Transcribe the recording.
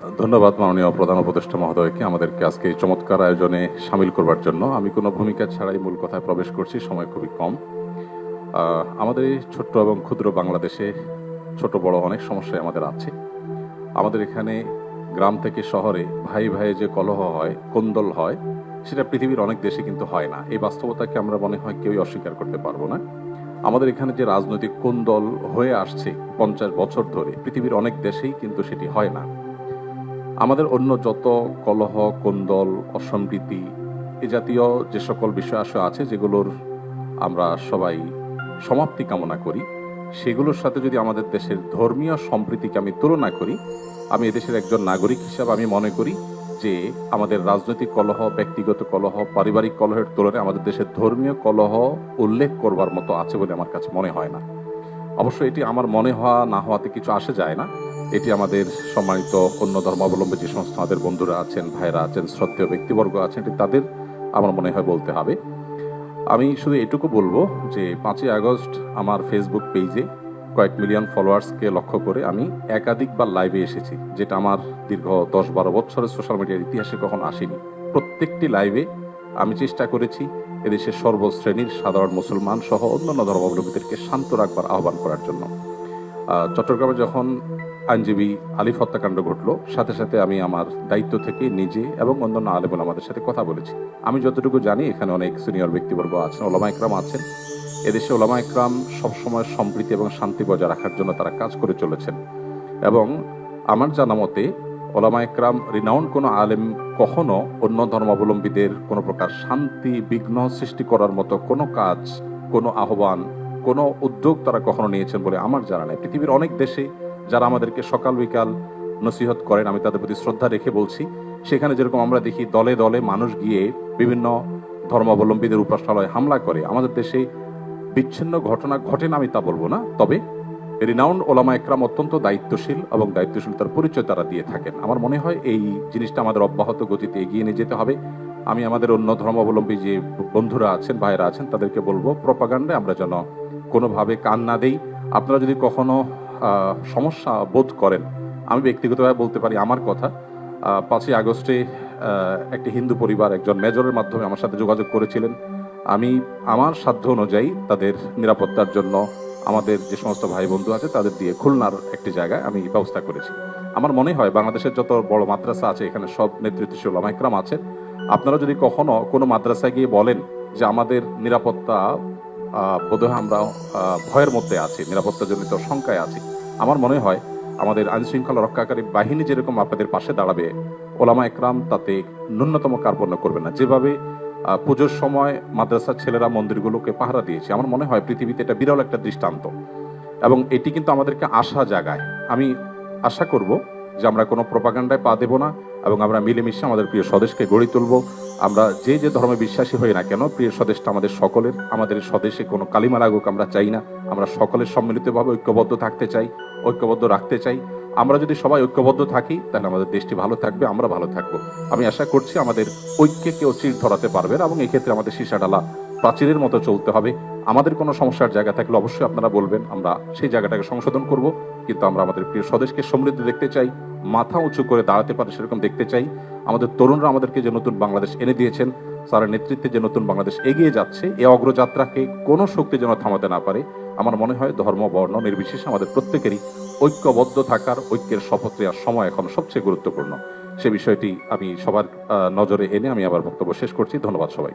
ধন্যবাদ মাননীয় প্রধান উপদেষ্টা মহোদয়কে আমাদেরকে আজকে এই চমৎকার আয়োজনে সামিল করবার জন্য। আমি কোনো ভূমিকা ছাড়াই মূল কথায় প্রবেশ করছি, সময় খুবই কম। আমাদের এই ছোট্ট এবং ক্ষুদ্র বাংলাদেশে ছোট বড় অনেক সমস্যায় আমাদের আছে। আমাদের এখানে গ্রাম থেকে শহরে ভাই ভাই যে কলহ হয়, কোন্দল হয়, সেটা পৃথিবীর অনেক দেশে কিন্তু হয় না। এই বাস্তবতাকে আমরা মনে হয় কেউই অস্বীকার করতে পারবো না। আমাদের এখানে যে রাজনৈতিক কোন্দল হয়ে আসছে 50 বছর ধরে, পৃথিবীর অনেক দেশেই কিন্তু সেটি হয় না। আমাদের অন্য যত কলহ, কোন্দল, অসম্প্রীতি এ জাতীয় যে সকল বিষয় আছে যেগুলোর আমরা সবাই সমাপ্তি কামনা করি, সেগুলোর সাথে যদি আমাদের দেশের ধর্মীয় সম্প্রীতিকে আমি তুলনা করি, আমি এদেশের একজন নাগরিক হিসাবে আমি মনে করি যে আমাদের রাজনৈতিক কলহ, ব্যক্তিগত কলহ, পারিবারিক কলহের তুলনায় আমাদের দেশের ধর্মীয় কলহ উল্লেখ করবার মতো আছে বলে আমার কাছে মনে হয় না। অবশ্য এটি আমার মনে হওয়া না হওয়াতে কিছু আসে যায় না। এটি আমাদের সম্মানিত অন্য ধর্মাবলম্বী যে সমস্ত আমাদের বন্ধুরা আছেন, ভাইরা আছেন, শ্রদ্ধেয় ব্যক্তিবর্গ আছেন, এটি তাদের আমার মনে হয় বলতে হবে। আমি শুধু এটুকু বলবো যে 5ই আগস্ট আমার ফেসবুক পেজে কয়েক মিলিয়ন ফলোয়ার্সকে লক্ষ্য করে আমি একাধিকবার লাইভে এসেছি, যেটা আমার দীর্ঘ 10-12 বছরের সোশ্যাল মিডিয়ার ইতিহাসে কখনো আসেনি। প্রত্যেকটি লাইভে আমি চেষ্টা করেছি এদেশের সর্বশ্রেণীর সাধারণ মুসলমান সহ অন্যান্য ধর্মাবলম্বীদেরকে শান্ত রাখবার আহ্বান করার জন্য। চট্টগ্রামে যখন আইনজীবী আলিফ হত্যাকাণ্ড ঘটলো, সাথে সাথে আমি আমার দায়িত্ব থেকে নিজে এবং অন্যান্য আলেম ওলামাদের সাথে কথা বলেছি। আমি যতটুকু জানি এখানে অনেক সিনিয়র ব্যক্তিবর্গ আছেন, ওলামা একরাম আছেন। এদেশে ওলামা একরাম সবসময় সম্প্রীতি এবং শান্তি বজায় রাখার জন্য তারা কাজ করে চলেছেন। এবং আমার জানা মতে ওলামা একরাম রিনাউন্ড কোনো আলেম কখনো অন্য ধর্মাবলম্বীদের কোনো প্রকার শান্তি বিঘ্ন সৃষ্টি করার মতো কোনো কাজ, কোনো আহ্বান, কোনো উদ্যোগ তারা কখনো নিয়েছেন বলে আমার জানা নেই। পৃথিবীর অনেক দেশে যারা আমাদেরকে সকাল বিকাল নসিহত করেন, আমি তাদের প্রতি শ্রদ্ধা রেখে বলছি, সেখানে যেরকম আমরা দেখি দলে দলে মানুষ গিয়ে বিভিন্ন ধর্মাবলম্বীদের উপাসনালয়ে হামলা করে, আমাদের দেশে বিচ্ছিন্ন ঘটনা ঘটে না আমি তা বলবো না, তবে রিনাউন্ড ওলামা একরাম অত্যন্ত দায়িত্বশীল এবং দায়িত্বশীলতার পরিচয় তারা দিয়ে থাকেন। আমার মনে হয় এই জিনিসটা আমাদের অব্যাহত গতিতে এগিয়ে নিয়ে যেতে হবে। আমি আমাদের অন্য ধর্মাবলম্বী যে বন্ধুরা আছেন, ভাইরা আছেন, তাদেরকে বলবো প্রপাগান্ডায় আমরা যেন কোনোভাবে কান না দেই। আপনারা যদি কখনো সমস্যা বোধ করেন, আমি ব্যক্তিগতভাবে বলতে পারি আমার কথা। 5ই আগস্টে একটি হিন্দু পরিবার একজন মেজরের মাধ্যমে আমার সাথে যোগাযোগ করেছিলেন। আমি আমার সাধ্য অনুযায়ী তাদের নিরাপত্তার জন্য আমাদের যে সমস্ত ভাই বন্ধু আছে তাদের দিয়ে খুলনার একটি জায়গায় আমি ব্যবস্থা করেছি। আমার মনে হয় বাংলাদেশের যত বড় মাদ্রাসা আছে এখানে সব নেতৃত্বশীল ওলামা একরাম আছেন। আপনারা যদি কখনো কোনো মাদ্রাসায় গিয়ে বলেন যে আমাদের নিরাপত্তা বোধহয় আমরা ভয়ের মধ্যে আছি, নিরাপত্তাজনিত শঙ্কায় আছি, আমার মনে হয় আমাদের আইন শৃঙ্খলা রক্ষাকারী বাহিনী যেরকম আপনাদের পাশে দাঁড়াবে, ওলামা একরাম তাতে ন্যূনতম কার্পণ্য করবে না। যেভাবে পুজোর সময় মাদ্রাসার ছেলেরা মন্দিরগুলোকে পাহারা দিয়েছে, আমার মনে হয় পৃথিবীতে এটা বিরল একটা দৃষ্টান্ত এবং এটি কিন্তু আমাদেরকে আশা জাগায়। আমি আশা করব যে আমরা কোনো প্রপাগান্ডায় পা দেব না এবং আমরা মিলেমিশে আমাদের প্রিয় স্বদেশকে গড়ে তুলব। আমরা যে যে ধর্মে বিশ্বাসী হই না কেন, প্রিয় স্বদেশটা আমাদের সকলের। আমাদের স্বদেশে কোনো কালিমা লাগুক আমরা চাই না। আমরা সকলের সম্মিলিতভাবে ঐক্যবদ্ধ থাকতে চাই, ঐক্যবদ্ধ রাখতে চাই। আমরা যদি সবাই ঐক্যবদ্ধ থাকি তাহলে আমাদের দেশটি ভালো থাকবে, আমরা ভালো থাকবো। আমি আশা করছি আমাদের ঐক্যে কেউ চির ধরাতে পারবে না এবং এক্ষেত্রে আমাদের সীসাডালা প্রাচীরের মতো চলতে হবে। আমাদের কোনো সমস্যার জায়গা থাকলে অবশ্যই আপনারা বলবেন, আমরা সেই জায়গাটাকে সংশোধন করব। কিন্তু আমরা আমাদের প্রিয় স্বদেশকে সমৃদ্ধ দেখতে চাই, মাথা উঁচু করে দাঁড়াতে পারে সেরকম দেখতে চাই। আমাদের তরুণরা আমাদেরকে যে নতুন বাংলাদেশ এনে দিয়েছেন, স্যারের নেতৃত্বে যে নতুন বাংলাদেশ এগিয়ে যাচ্ছে, এই অগ্রযাত্রাকে কোনো শক্তি যেন থামাতে না পারে। আমার মনে হয় ধর্ম বর্ণ নির্বিশেষে আমাদের প্রত্যেকেরই ঐক্যবদ্ধ থাকার, ঐক্যের শপথ নেওয়ার সময় এখন সবচেয়ে গুরুত্বপূর্ণ। সে বিষয়টি আমি সবার নজরে এনে আমি আবার বক্তব্য শেষ করছি। ধন্যবাদ সবাই।